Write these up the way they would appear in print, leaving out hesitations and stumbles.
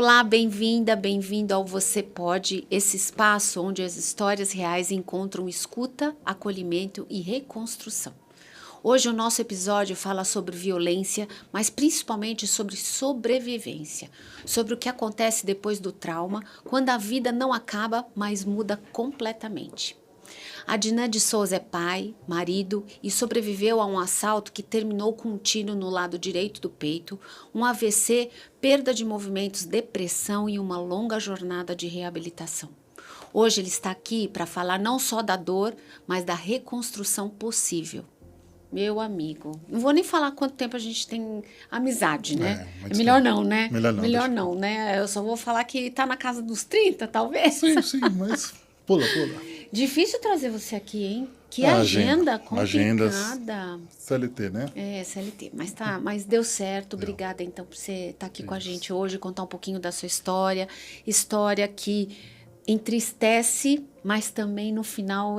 Olá, bem-vinda, bem-vindo ao Você Pode, esse espaço onde as histórias reais encontram escuta, acolhimento e reconstrução. Hoje o nosso episódio fala sobre violência, mas principalmente sobre sobrevivência, sobre o que acontece depois do trauma, quando a vida não acaba, mas muda completamente. Adnan de Souza é pai, marido e sobreviveu a um assalto que terminou com um tiro no lado direito do peito, um AVC, perda de movimentos, depressão e uma longa jornada de reabilitação. Hoje ele está aqui para falar não só da dor, mas da reconstrução possível. Meu amigo, não vou nem falar quanto tempo a gente tem amizade, né? É melhor não, né? Melhor não, né? Eu só vou falar que tá na casa dos 30, talvez. Sim, mas pula. Difícil trazer você aqui, hein? Que agenda complicada. Agendas CLT, né? É, CLT. Mas deu certo. Obrigada, então, por você estar aqui com a gente hoje, contar um pouquinho da sua história. História que entristece, mas também no final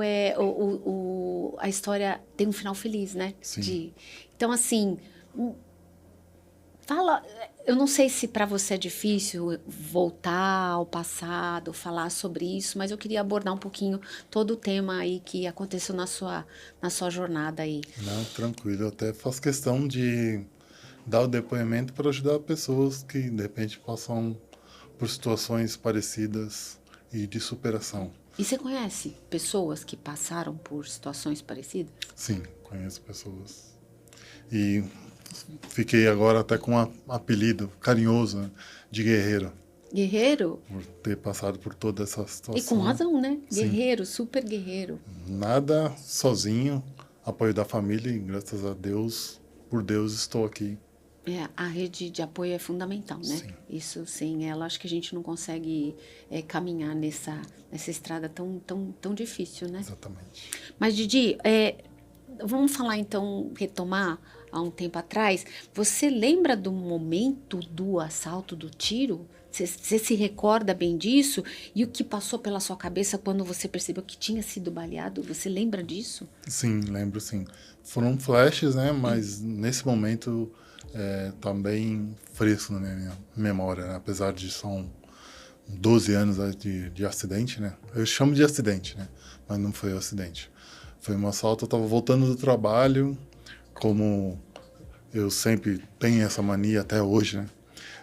a história tem um final feliz, né? Sim. Então, assim, fala. Eu não sei se para você é difícil voltar ao passado, falar sobre isso, mas eu queria abordar um pouquinho todo o tema aí que aconteceu na sua jornada aí. Não, tranquilo. Eu até faço questão de dar o depoimento para ajudar pessoas que, de repente, passam por situações parecidas e de superação. E você conhece pessoas que passaram por situações parecidas? Sim, conheço pessoas. E fiquei agora até com um apelido carinhoso, né, de guerreiro. Guerreiro? Por ter passado por toda essa situação. E com razão, né? Sim. Guerreiro, super guerreiro. Nada sozinho, apoio da família e graças a Deus, por Deus, estou aqui. A rede de apoio é fundamental, né? Sim. Isso sim, ela acho que a gente não consegue caminhar nessa estrada tão difícil, né? Exatamente. Mas Didi, vamos falar então, retomar há um tempo atrás. Você lembra do momento do assalto, do tiro? Você se recorda bem disso? E o que passou pela sua cabeça quando você percebeu que tinha sido baleado? Você lembra disso? Sim, lembro sim. Foram flashes, né? Mas nesse momento tá bem fresco na minha memória, né? Apesar de são 12 anos de acidente, né? Eu chamo de acidente, né? Mas não foi um acidente. Foi um assalto, eu estava voltando do trabalho, como eu sempre tenho essa mania até hoje, né?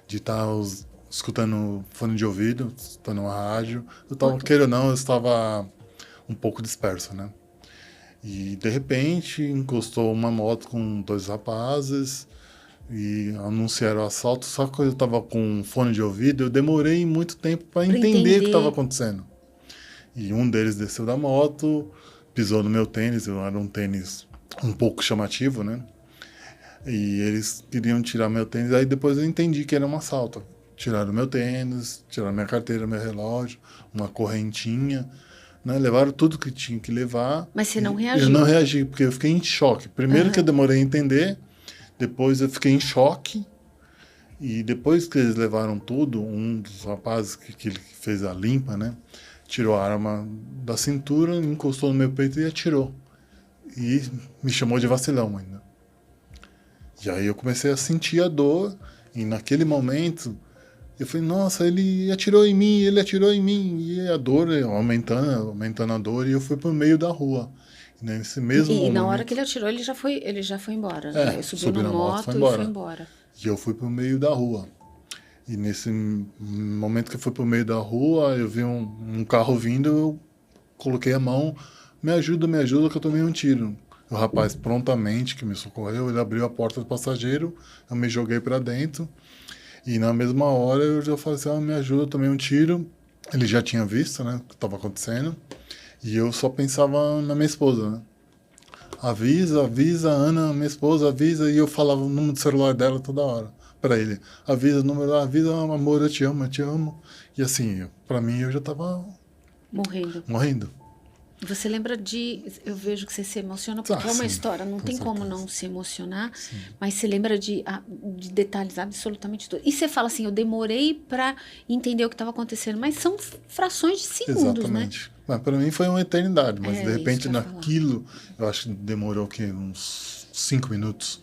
De estar escutando fone de ouvido, escutando uma rádio. Eu estava, queira ou não, eu estava um pouco disperso, né? E, de repente, encostou uma moto com dois rapazes e anunciaram o assalto. Só que eu estava com fone de ouvido, eu demorei muito tempo para entender o que estava acontecendo. E um deles desceu da moto, pisou no meu tênis, era um tênis um pouco chamativo, né? E eles queriam tirar meu tênis, aí depois eu entendi que era um assalto. Tiraram meu tênis, tiraram minha carteira, meu relógio, uma correntinha, né? Levaram tudo que tinha que levar. Mas você não reagiu? Eu não reagi, porque eu fiquei em choque. Primeiro que eu demorei a entender, depois eu fiquei em choque, e depois que eles levaram tudo, um dos rapazes que fez a limpa, né? Tirou a arma da cintura, encostou no meu peito e atirou. E me chamou de vacilão ainda. E aí eu comecei a sentir a dor, e naquele momento eu falei, nossa, ele atirou em mim, e a dor aumentando a dor, e eu fui pro meio da rua. E nesse mesmo momento, na hora que ele atirou, ele já foi embora. Ele subiu na moto e foi embora. E eu fui pro meio da rua. E nesse momento que eu fui pro meio da rua, eu vi um carro vindo, eu coloquei a mão, me ajuda, que eu tomei um tiro. O rapaz prontamente que me socorreu, ele abriu a porta do passageiro, eu me joguei para dentro, e na mesma hora eu já falei assim, me ajuda, eu tomei um tiro. Ele já tinha visto, né, o que estava acontecendo, e eu só pensava na minha esposa, né. Avisa, Ana, minha esposa, avisa, e eu falava o número do celular dela toda hora para ele. Avisa, amor, eu te amo. E assim, para mim eu já estava morrendo. Você lembra eu vejo que você se emociona, porque é uma história, não tem como não se emocionar, mas você lembra de detalhes absolutamente todos. E você fala assim, eu demorei para entender o que estava acontecendo, mas são frações de segundos, exatamente, né? Mas para mim foi uma eternidade, mas de repente naquilo, eu acho que demorou uns 5 minutos,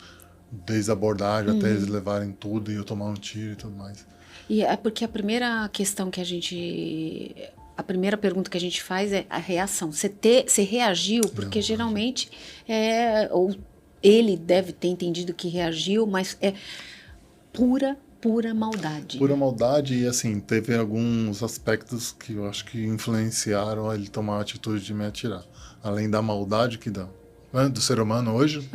desde a abordagem até eles levarem tudo e eu tomar um tiro e tudo mais. E é porque a primeira questão que a primeira pergunta que a gente faz é a reação. Você reagiu, porque Não, geralmente ou ele deve ter entendido que reagiu, mas é pura maldade. Pura maldade e, assim, teve alguns aspectos que eu acho que influenciaram a ele tomar a atitude de me atirar. Além da maldade que dá, né, do ser humano hoje.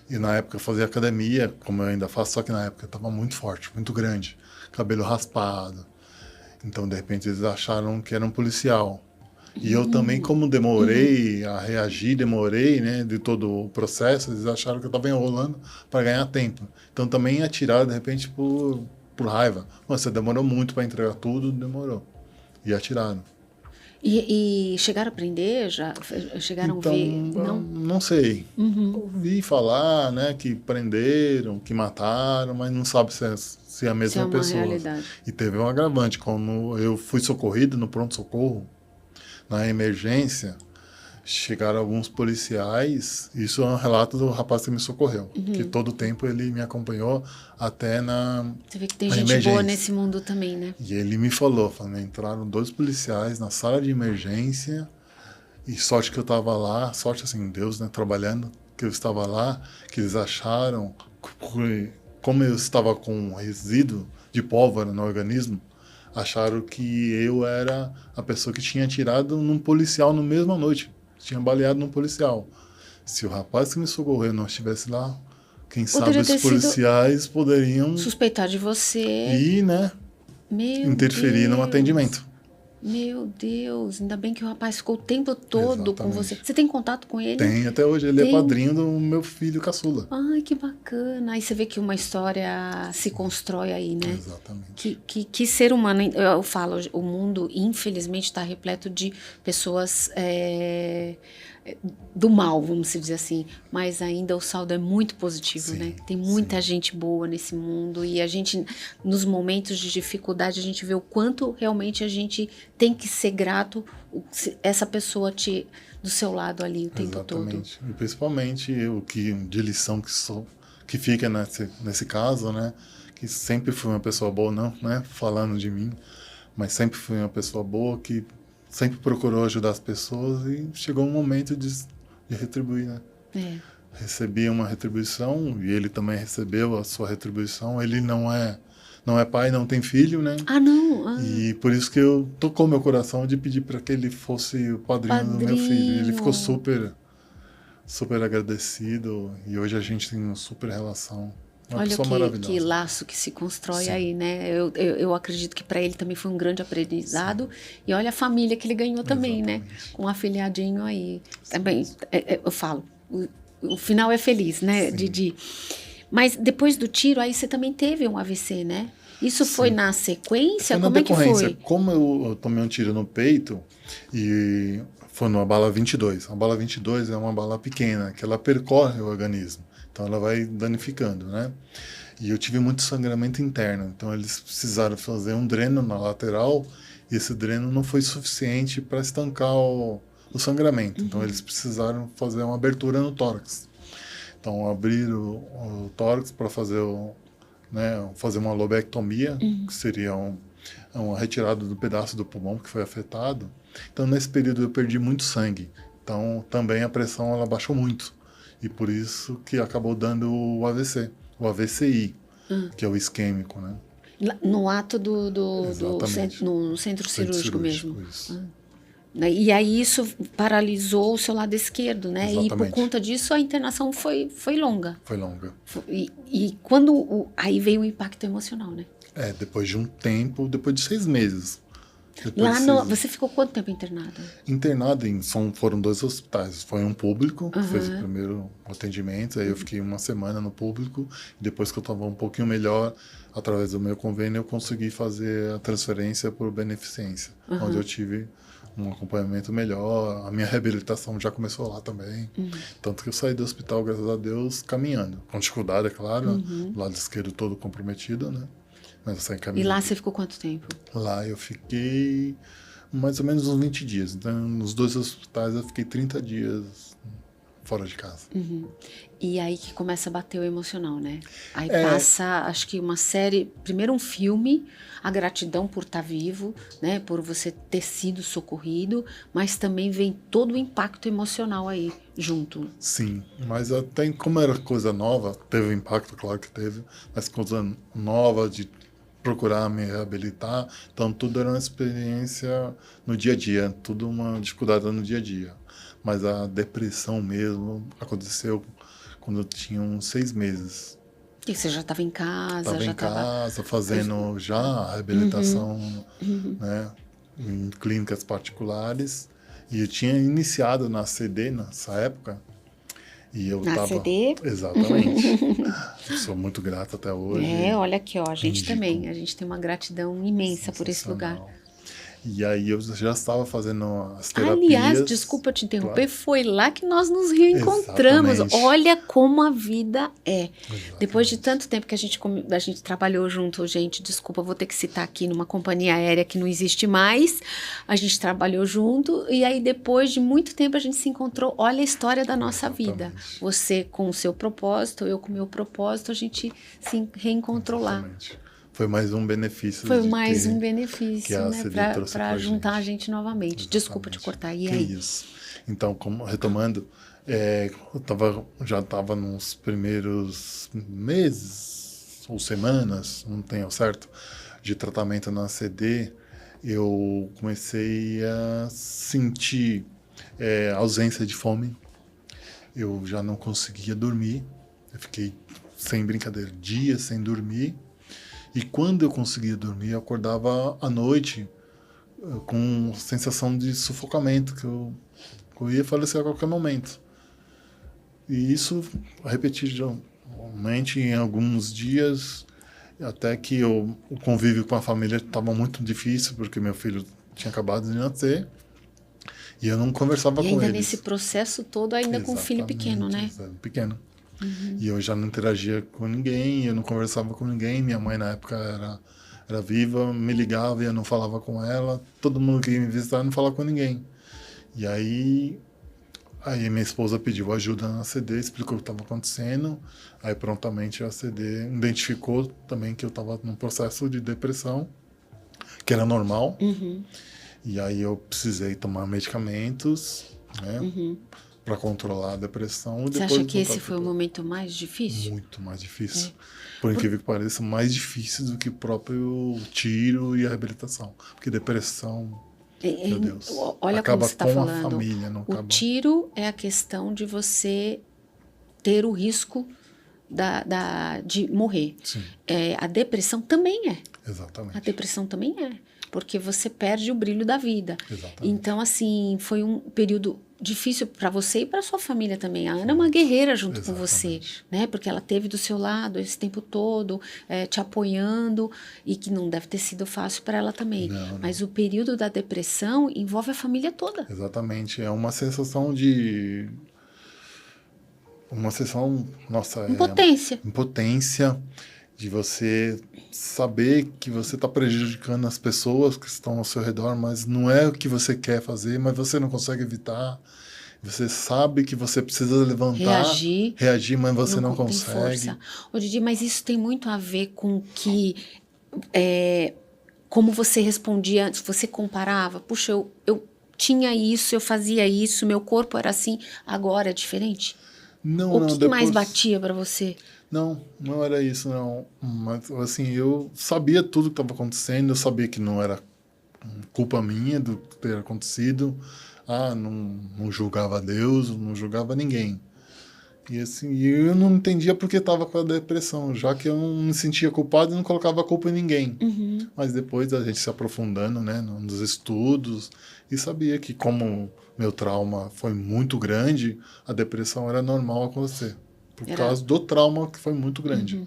E na época eu fazia academia, como eu ainda faço, só que na época eu estava muito forte, muito grande, cabelo raspado. Então, de repente, eles acharam que era um policial. E eu também, como demorei a reagir, demorei, né, de todo o processo, eles acharam que eu estava enrolando para ganhar tempo. Então, também atiraram, de repente, por raiva. Você demorou muito para entregar tudo, demorou. E atiraram. E chegaram a prender? Já chegaram Então, a ver? não sei. Ouvi falar, né, que prenderam, que mataram, mas não sabe se é a mesma Se é uma pessoa. realidade. E teve um agravante, como eu fui socorrido no pronto-socorro, na emergência, chegaram alguns policiais, isso é um relato do rapaz que me socorreu, que todo o tempo ele me acompanhou até Você vê que tem na gente emergência. boa nesse mundo também, né? E ele me falou, entraram 2 policiais na sala de emergência, e sorte que eu estava lá, sorte assim, Deus, né, trabalhando, que eu estava lá, que eles acharam, como eu estava com um resíduo de pólvora no organismo, acharam que eu era a pessoa que tinha atirado num policial na mesma noite, tinha baleado num policial. Se o rapaz que me socorreu não estivesse lá, quem Poderia sabe ter os policiais poderiam suspeitar de você. ir, né, Meu interferir no Deus. atendimento. Meu Deus, ainda bem que o rapaz ficou o tempo todo com você. Exatamente. Você tem contato com ele? Tem, até hoje ele Tem. é padrinho do meu filho caçula. Ai, que bacana. Aí você vê que uma história se constrói aí, né? Exatamente. Que ser humano, eu falo, o mundo infelizmente está repleto de pessoas do mal, vamos dizer assim, mas ainda o saldo é muito positivo, Sim, né? Tem muita sim. gente boa nesse mundo e a gente, nos momentos de dificuldade, a gente vê o quanto realmente a gente tem que ser grato essa pessoa do seu lado ali o tempo todo. Exatamente. E principalmente o que de lição que fica nesse caso, né? Que sempre fui uma pessoa boa, não, né? Falando de mim, mas sempre fui uma pessoa boa que sempre procurou ajudar as pessoas e chegou um momento de retribuir, né? É. Recebi uma retribuição e ele também recebeu a sua retribuição. Ele não é pai, não tem filho, né? Ah, não. Ah. E por isso que eu tocou meu coração de pedir para que ele fosse o padrinho do meu filho. Ele ficou super agradecido e hoje a gente tem uma super relação. Uma Olha pessoa maravilhosa. que laço que se constrói Sim. aí, né? Eu acredito que para ele também foi um grande aprendizado. Sim. E olha a família que ele ganhou também, exatamente, né? Com um afilhadinho aí. Também, eu falo, o final é feliz, né, Didi? Mas depois do tiro, aí você também teve um AVC, né? Isso sim, foi na sequência? Como é que foi? Como eu tomei um tiro no peito e foi numa bala 22. A bala 22 é uma bala pequena, que ela percorre o organismo. Então ela vai danificando, né? E eu tive muito sangramento interno. Então eles precisaram fazer um dreno na lateral e esse dreno não foi suficiente para estancar o sangramento. Então eles precisaram fazer uma abertura no tórax. Então abriram o tórax para fazer fazer uma lobectomia, que seria uma retirada do pedaço do pulmão que foi afetado. Então nesse período eu perdi muito sangue. Então também a pressão ela baixou muito. E por isso que acabou dando o AVC, o AVCI, que é o isquêmico, né? No ato no centro cirúrgico mesmo. Isso. E aí isso paralisou o seu lado esquerdo, né? Exatamente. E por conta disso a internação foi longa. Foi longa. E quando aí veio o impacto emocional, né? Depois de um tempo, depois de 6 meses. Você ficou quanto tempo internado? Internado foram 2 hospitais. Foi um público, que fez o primeiro atendimento. Aí eu fiquei uma semana no público. Depois que eu estava um pouquinho melhor, através do meu convênio, eu consegui fazer a transferência por beneficência. Onde eu tive um acompanhamento melhor. A minha reabilitação já começou lá também. Tanto que eu saí do hospital, graças a Deus, caminhando. Com dificuldade, é claro. O lado esquerdo todo comprometido, né? Mas eu saí caminhando. E lá você ficou quanto tempo? Lá eu fiquei mais ou menos uns 20 dias. Então, nos 2 hospitais eu fiquei 30 dias fora de casa. E aí que começa a bater o emocional, né? Aí passa, acho que uma série, primeiro um filme, a gratidão por estar vivo, né? Por você ter sido socorrido, mas também vem todo o impacto emocional aí junto. Sim, mas até como era coisa nova, teve impacto, claro que teve, mas coisa nova de procurar me reabilitar, então tudo era uma experiência no dia a dia, tudo uma dificuldade no dia a dia. Mas a depressão mesmo aconteceu quando eu tinha uns 6 meses. E você já estava em casa, Estava já em estava... casa, fazendo já a reabilitação, né, em clínicas particulares. E eu tinha iniciado na CD nessa época. E eu Na estava... CD? Exatamente. Sou muito grato até hoje. Olha aqui, ó, a gente Indico. também. A gente tem uma gratidão imensa por esse lugar. Sensacional. E aí eu já estava fazendo as terapias. Aliás, desculpa te interromper, Claro. foi lá que nós nos reencontramos. Exatamente. Olha como a vida é. Exatamente. Depois de tanto tempo que a gente trabalhou junto, gente, desculpa, vou ter que citar aqui numa companhia aérea que não existe mais. A gente trabalhou junto e aí depois de muito tempo a gente se encontrou. Olha a história da nossa vida. Você com o seu propósito, eu com o meu propósito, a gente se reencontrou Exatamente. lá. Foi mais um benefício. Foi mais um benefício, né, para juntar a gente novamente. Exatamente. Desculpa te cortar. E aí? Isso. Então, retomando, já estava nos primeiros meses ou semanas, não tenho certo, de tratamento na CD, eu comecei a sentir ausência de fome. Eu já não conseguia dormir. Eu fiquei, sem brincadeira, dias sem dormir. E quando eu conseguia dormir, eu acordava à noite com sensação de sufocamento, que eu ia falecer a qualquer momento. E isso repetidamente em alguns dias, até que o convívio com a família estava muito difícil, porque meu filho tinha acabado de nascer, e eu não conversava com eles. E ainda nesse processo todo, ainda com um filho pequeno, né? Pequeno. E eu já não interagia com ninguém, eu não conversava com ninguém. Minha mãe, na época, era viva, me ligava e eu não falava com ela. Todo mundo que ia me visitar não falava com ninguém. E aí minha esposa pediu ajuda na CD, explicou o que estava acontecendo. Aí prontamente a CD identificou também que eu estava num processo de depressão, que era normal. E aí eu precisei tomar medicamentos, né? Para controlar a depressão. Você acha que esse foi o momento mais difícil? Muito mais difícil. Por incrível que pareça, mais difícil do que o próprio tiro e a reabilitação. Porque depressão, meu Deus, olha acaba como você está com falando. A família. Não acaba... tiro é a questão de você ter o risco de morrer. Sim. A depressão também é. Exatamente. A depressão também é. Porque você perde o brilho da vida. Exatamente. Então, assim, foi um período difícil para você e para sua família também. A Ana é uma guerreira junto com você, né? Porque ela teve do seu lado esse tempo todo, te apoiando, e que não deve ter sido fácil para ela também. Não. Mas o período da depressão envolve a família toda. Exatamente. É uma sensação de... Nossa... Impotência. Impotência. De você saber que você está prejudicando as pessoas que estão ao seu redor, mas não é o que você quer fazer, mas você não consegue evitar. Você sabe que você precisa levantar, reagir, mas você não consegue. Força. Ô, Didi, mas isso tem muito a ver com que como você respondia antes, você comparava, puxa, eu tinha isso, eu fazia isso, meu corpo era assim, agora é diferente? Não, o que mais batia para você? Não era isso, não. Mas, assim, eu sabia tudo que estava acontecendo, eu sabia que não era culpa minha do que ter acontecido. Não julgava Deus, não julgava ninguém. E assim, eu não entendia porque estava com a depressão, já que eu não me sentia culpado e não colocava a culpa em ninguém. Mas depois a gente se aprofundando, né, nos estudos, e sabia que como meu trauma foi muito grande, a depressão era normal acontecer. Por causa do trauma que foi muito grande.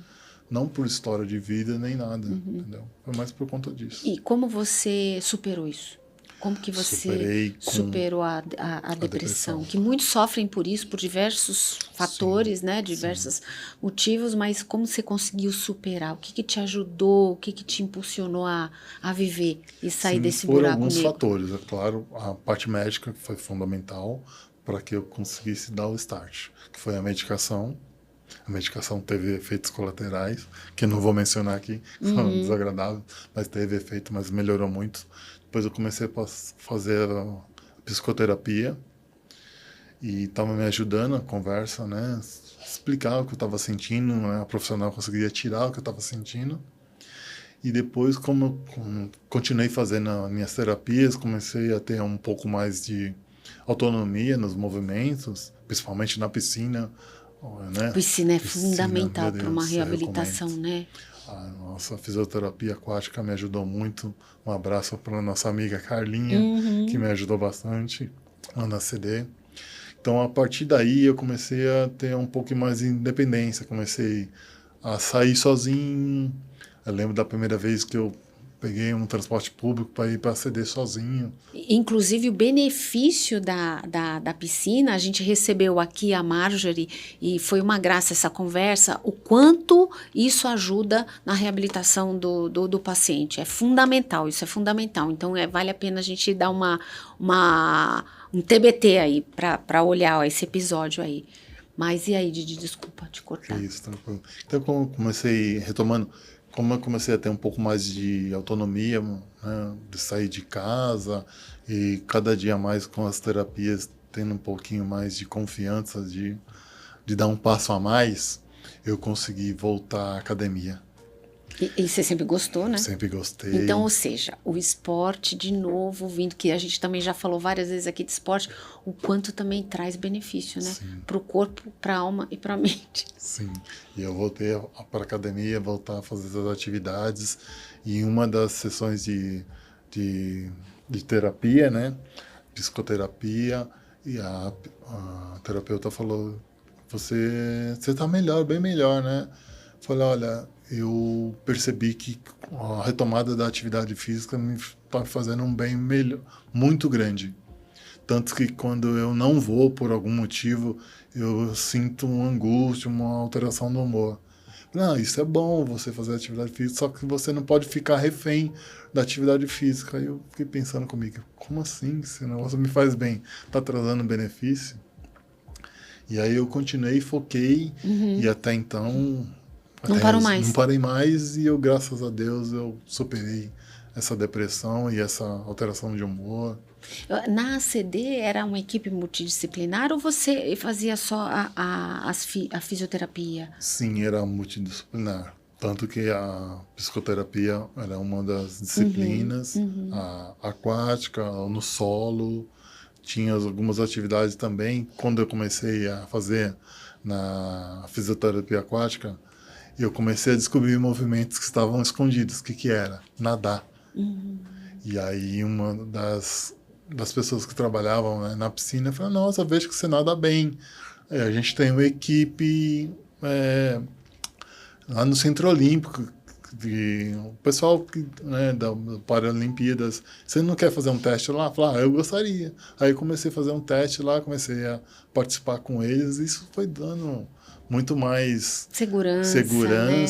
Não por história de vida nem nada, entendeu? Foi mais por conta disso. E como você superou isso? Como que você superou a depressão? Que muitos sofrem por isso, por diversos fatores, né? Diversos motivos, mas como você conseguiu superar? O que te ajudou? O que te impulsionou a viver e sair desse buraco negro? Por alguns fatores, é claro. A parte médica foi fundamental para que eu conseguisse dar o start, que foi a medicação. A medicação teve efeitos colaterais, que eu não vou mencionar aqui, que são desagradáveis, mas teve efeito, mas melhorou muito. Depois eu comecei a fazer a psicoterapia e estava me ajudando a conversa, né? Explicar o que eu estava sentindo, né? A profissional conseguia tirar o que eu estava sentindo. E depois, como eu continuei fazendo as minhas terapias, comecei a ter um pouco mais de autonomia nos movimentos, principalmente na piscina, né? Piscina é fundamental para uma Deus, reabilitação, né? A nossa fisioterapia aquática me ajudou muito. Um abraço para a nossa amiga Carlinha, que me ajudou bastante lá na CD. Então, a partir daí, eu comecei a ter um pouco mais de independência. Comecei a sair sozinho. Eu lembro da primeira vez que eu peguei um transporte público para ir para a CD sozinho. Inclusive, o benefício da piscina, a gente recebeu aqui a Marjorie, e foi uma graça essa conversa, o quanto isso ajuda na reabilitação do paciente. É fundamental, isso é fundamental. Então, vale a pena a gente dar um TBT aí, para olhar esse episódio aí. Mas e aí, Didi, desculpa te cortar. Isso, tranquilo. Então, como eu comecei, retomando, como eu comecei a ter um pouco mais de autonomia, né, de sair de casa e cada dia mais com as terapias tendo um pouquinho mais de confiança de dar um passo a mais, eu consegui voltar à academia. E você sempre gostou, né? Sempre gostei. Então, ou seja, o esporte, de novo, vindo que a gente também já falou várias vezes aqui de esporte, o quanto também traz benefício, né? Para o corpo, para a alma e para a mente. Sim, e eu voltei para a academia, voltar a fazer as atividades, e uma das sessões de terapia, né? Psicoterapia, e a terapeuta falou, você tá melhor, bem melhor, né? Falei, olha, eu percebi que a retomada da atividade física me está fazendo um bem muito grande. Tanto que quando eu não vou por algum motivo, eu sinto uma angústia, uma alteração no humor. Não, isso é bom, você fazer atividade física, só que você não pode ficar refém da atividade física. Aí eu fiquei pensando comigo, como assim? Esse negócio me faz bem, está trazendo benefício? E aí eu continuei, foquei, e até então... Não parou mais. Não parei mais, e eu, graças a Deus, eu superei essa depressão e essa alteração de humor. Na ACD era uma equipe multidisciplinar ou você fazia só a fisioterapia? Sim, era multidisciplinar. Tanto que a psicoterapia era uma das disciplinas, a aquática, no solo. Tinha algumas atividades também. Quando eu comecei a fazer na fisioterapia aquática, eu comecei a descobrir movimentos que estavam escondidos. O que era? Nadar. E aí uma das pessoas que trabalhavam, né, na piscina falou, nossa, vejo que você nada bem. A gente tem uma equipe lá no Centro Olímpico, o pessoal, né, da Paralimpíadas, você não quer fazer um teste lá? Falei, eu gostaria. Aí comecei a fazer um teste lá, comecei a participar com eles, e isso foi dando muito mais segurança, né?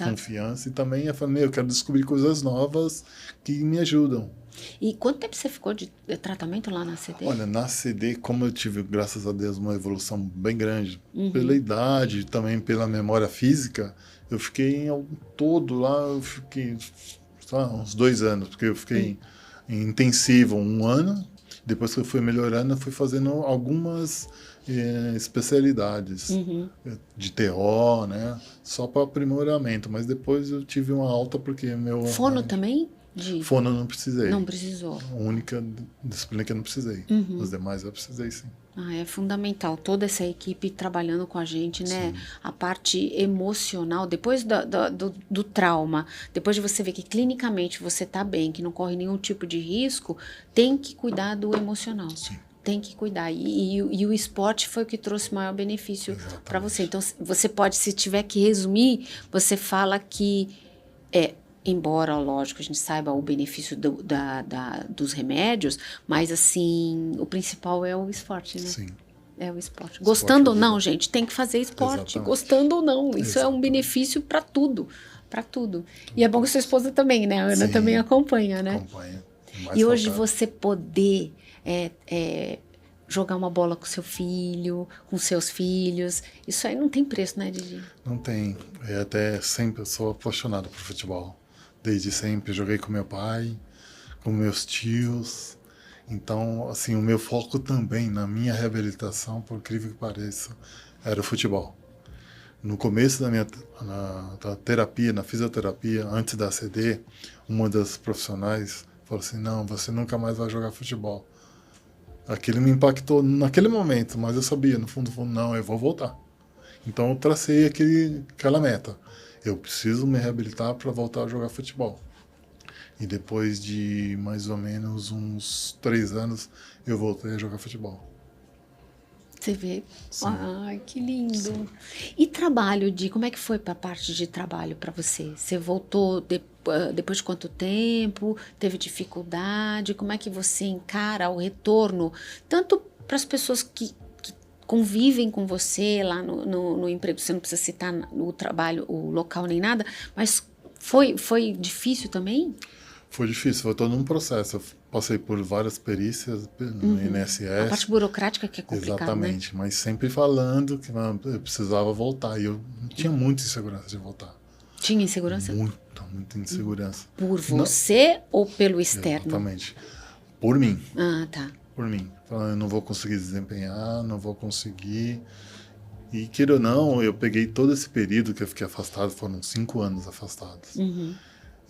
Confiança. E também eu falei, eu quero descobrir coisas novas que me ajudam. E quanto tempo você ficou de tratamento lá na CD? Olha, na CD, como eu tive, graças a Deus, uma evolução bem grande, pela idade, também pela memória física, eu fiquei ao todo lá, eu fiquei uns 2 anos, porque eu fiquei em intensivo 1 ano, depois que eu fui melhorando, eu fui fazendo algumas especialidades de TO, né? Só para aprimoramento, mas depois eu tive uma alta porque meu... Fono também? Fono eu não precisei. Não precisou. A única disciplina que eu não precisei. Os demais eu precisei, sim. É fundamental, toda essa equipe trabalhando com a gente, né? Sim. A parte emocional, depois do trauma, depois de você ver que clinicamente você tá bem, que não corre nenhum tipo de risco, tem que cuidar do emocional. Sim. Tem que cuidar. E o esporte foi o que trouxe maior benefício para você. Então, você pode, se tiver que resumir, você fala que embora, lógico, a gente saiba o benefício dos remédios, mas, assim, o principal é o esporte, né? Sim. É o esporte. Gostando ou não, gente, tem que fazer esporte. Exatamente. Gostando ou não. Isso é um benefício para tudo. Para tudo. E é bom que sua esposa também, né? A Ana também acompanha, né? Acompanha. E hoje você poder jogar uma bola com seu filho, com seus filhos. Isso aí não tem preço, né, Didi? Não tem. Até sempre eu sou apaixonado por futebol. Desde sempre joguei com meu pai, com meus tios. Então, assim, o meu foco também na minha reabilitação, por incrível que pareça, era o futebol. No começo da minha da terapia, na fisioterapia, antes da ACD, uma das profissionais falou assim, não, você nunca mais vai jogar futebol. Aquilo me impactou naquele momento, mas eu sabia, no fundo, não, eu vou voltar. Então eu tracei aquela meta. Eu preciso me reabilitar para voltar a jogar futebol. E depois de mais ou menos uns 3 anos, eu voltei a jogar futebol. Você vê? Sim. Ai, que lindo. Sim. E trabalho, Di, como é que foi para a parte de trabalho para você? Você voltou depois de quanto tempo? Teve dificuldade? Como é que você encara o retorno? Tanto para as pessoas que convivem com você lá no emprego, você não precisa citar o trabalho, o local nem nada, mas foi difícil também? Foi difícil, foi todo um processo. Eu passei por várias perícias no INSS. A parte burocrática que é complicada, Exatamente, né? mas sempre falando que eu precisava voltar. E eu tinha muita insegurança de voltar. Tinha insegurança? Muita insegurança. Por você ou pelo externo? Exatamente. Por mim. Ah, tá. Por mim. Falando, eu não vou conseguir desempenhar, não vou conseguir. E, queira ou não, eu peguei todo esse período que eu fiquei afastado, foram 5 anos afastados.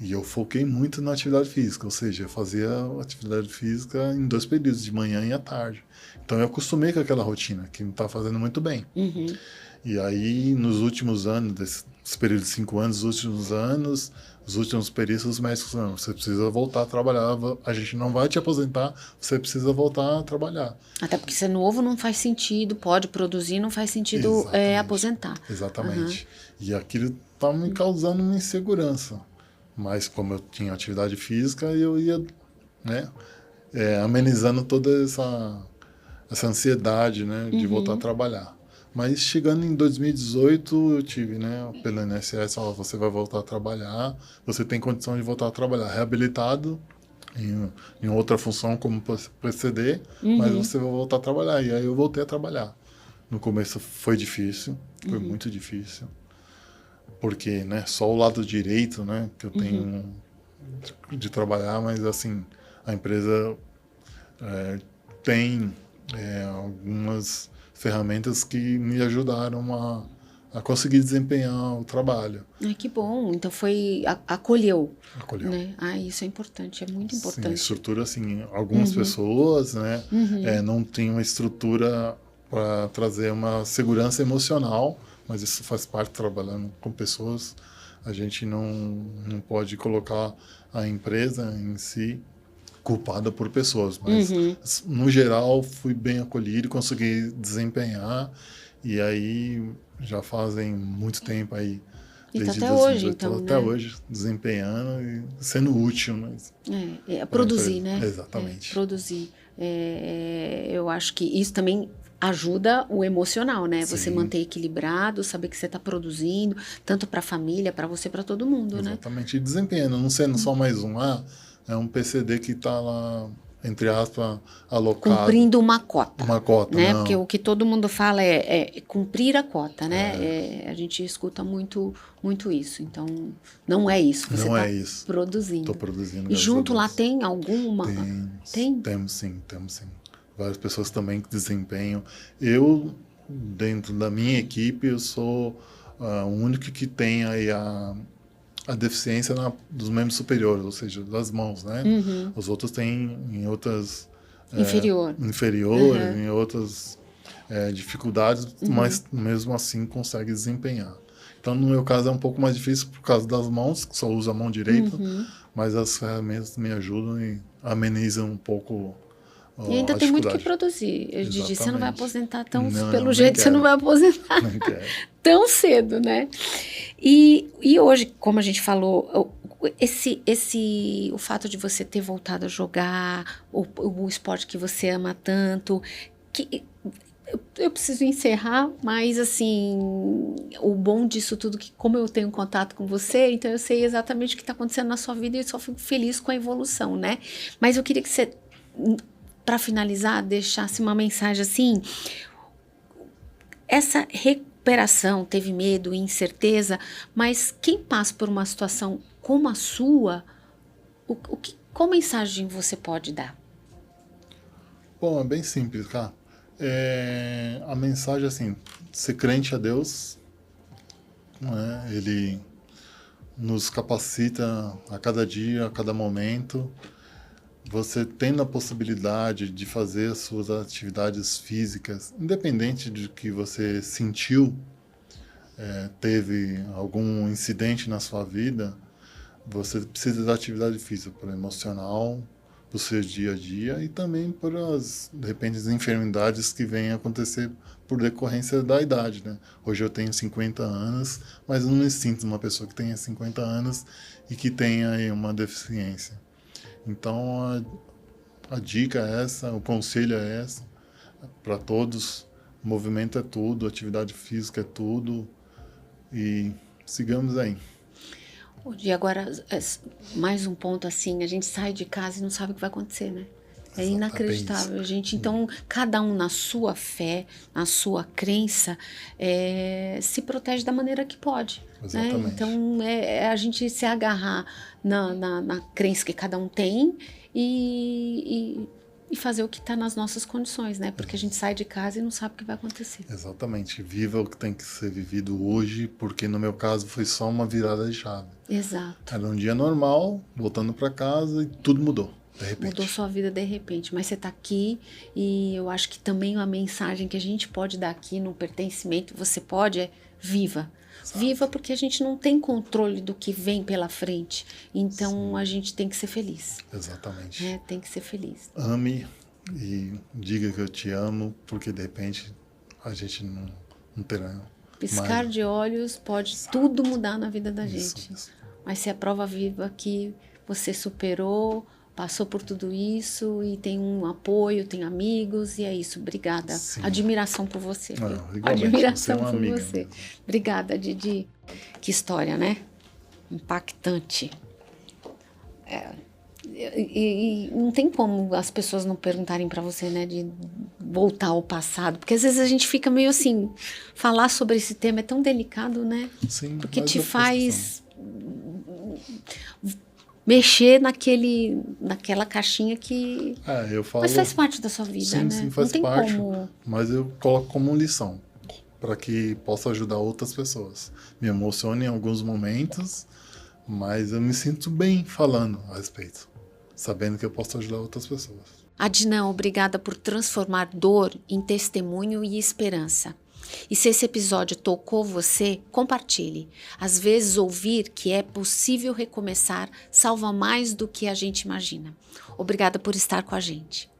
E eu foquei muito na atividade física, ou seja, eu fazia atividade física em 2 períodos, de manhã e à tarde. Então eu acostumei com aquela rotina, que me está fazendo muito bem. E aí, nos últimos anos, desse período de 5 anos, os últimos períodos, os médicos falaram, você precisa voltar a trabalhar, a gente não vai te aposentar, você precisa voltar a trabalhar. Até porque ser novo não faz sentido, pode produzir, não faz sentido aposentar. Exatamente. E aquilo estava me causando uma insegurança. Mas como eu tinha atividade física, eu ia, né, amenizando toda essa ansiedade, né, de voltar a trabalhar. Mas chegando em 2018, eu tive, né, pelo INSS, você vai voltar a trabalhar, você tem condição de voltar a trabalhar reabilitado, em outra função como PCD, mas você vai voltar a trabalhar. E aí eu voltei a trabalhar. No começo foi difícil, foi muito difícil. Porque, né, só o lado direito, né, que eu tenho de trabalhar, mas assim, a empresa tem algumas ferramentas que me ajudaram a conseguir desempenhar o trabalho. Ai, que bom. Então acolheu. Acolheu. Né? Ah, isso é importante, é muito importante. Sim, estrutura, assim, algumas pessoas, né, não têm uma estrutura para trazer uma segurança emocional, mas isso faz parte, trabalhando com pessoas. A gente não pode colocar a empresa em si culpada por pessoas, mas no geral fui bem acolhido, consegui desempenhar, e aí já fazem muito tempo aí, desde até 2018, hoje, então, até né? hoje, desempenhando e sendo útil. Mas produzir, né? Exatamente. Produzir. Eu acho que isso também ajuda o emocional, né? Sim. Você manter equilibrado, saber que você está produzindo, tanto para a família, para você, para todo mundo, né? Exatamente. E desempenhando, não sendo só mais um é um PCD que está lá, entre aspas, alocado. Cumprindo uma cota. Uma cota, né? Não. Porque o que todo mundo fala é cumprir a cota, né? A gente escuta muito isso. Então, não é isso. Você não tá é isso. produzindo. Estou produzindo. E junto lá tem alguma? Tem? Temos sim. Várias pessoas também que desempenham. Eu, dentro da minha equipe, eu sou o único que tem aí a deficiência dos membros superiores, ou seja, das mãos, né? Os outros têm em outras... Inferior, em outras dificuldades, mas mesmo assim consegue desempenhar. Então, no meu caso, é um pouco mais difícil por causa das mãos, que só uso a mão direita, mas as ferramentas me ajudam e amenizam um pouco e ainda tem muito que produzir. Didi, você não vai aposentar pelo jeito, você não vai aposentar tão cedo, né? E hoje, como a gente falou, o fato de você ter voltado a jogar o esporte que você ama tanto, que eu preciso encerrar, mas assim, o bom disso tudo, que como eu tenho contato com você, então eu sei exatamente o que está acontecendo na sua vida e eu só fico feliz com a evolução, né? Mas eu queria que você para finalizar, deixasse uma mensagem assim, essa recuperação, teve medo, incerteza, mas quem passa por uma situação como a sua, qual mensagem você pode dar? Bom, é bem simples, cara. A mensagem, assim, ser crente a Deus, né? Ele nos capacita a cada dia, a cada momento. Você tendo a possibilidade de fazer as suas atividades físicas, independente de que você sentiu, teve algum incidente na sua vida, você precisa da atividade física para o emocional, para o seu dia a dia e também para as, de repente, as enfermidades que vêm a acontecer por decorrência da idade, né? Hoje eu tenho 50 anos, mas eu não me sinto uma pessoa que tenha 50 anos e que tenha aí uma deficiência. Então, a dica é essa, o conselho é essa, para todos. Movimento é tudo, atividade física é tudo. E sigamos aí. E agora, mais um ponto assim, a gente sai de casa e não sabe o que vai acontecer, né? É inacreditável, gente. Então, cada um na sua fé, na sua crença, se protege da maneira que pode. Né? Então, a gente se agarrar na crença que cada um tem e fazer o que está nas nossas condições, né? Porque a gente sai de casa e não sabe o que vai acontecer. Exatamente. Viva o que tem que ser vivido hoje, porque no meu caso foi só uma virada de chave. Exato. Era um dia normal, voltando para casa e tudo mudou. De repente. Mudou sua vida de repente, mas você está aqui e eu acho que também uma mensagem que a gente pode dar aqui no pertencimento, você pode, viva. Exato. Viva porque a gente não tem controle do que vem pela frente, então a gente tem que ser feliz. Exatamente. Tem que ser feliz. Ame e diga que eu te amo, porque de repente a gente não terá. Piscar de olhos pode tudo mudar na vida da gente. Isso. Mas se é a prova viva que você superou, passou por tudo isso e tem um apoio, tem amigos e é isso. Obrigada. Sim. Admiração por você. Você Admiração é uma por amiga você. mesmo. Obrigada, Didi. Que história, né? Impactante. E não tem como as pessoas não perguntarem para você, né, de voltar ao passado, porque às vezes a gente fica meio assim, falar sobre esse tema é tão delicado, né? Sim, porque te faz mexer naquela caixinha que... eu falo, mas faz parte da sua vida, sim, né? Sim, faz não tem parte, como... mas eu coloco como lição, para que possa ajudar outras pessoas. Me emociona em alguns momentos, mas eu me sinto bem falando a respeito, sabendo que eu posso ajudar outras pessoas. Adnan, obrigada por transformar dor em testemunho e esperança. E se esse episódio tocou você, compartilhe. Às vezes ouvir que é possível recomeçar salva mais do que a gente imagina. Obrigada por estar com a gente.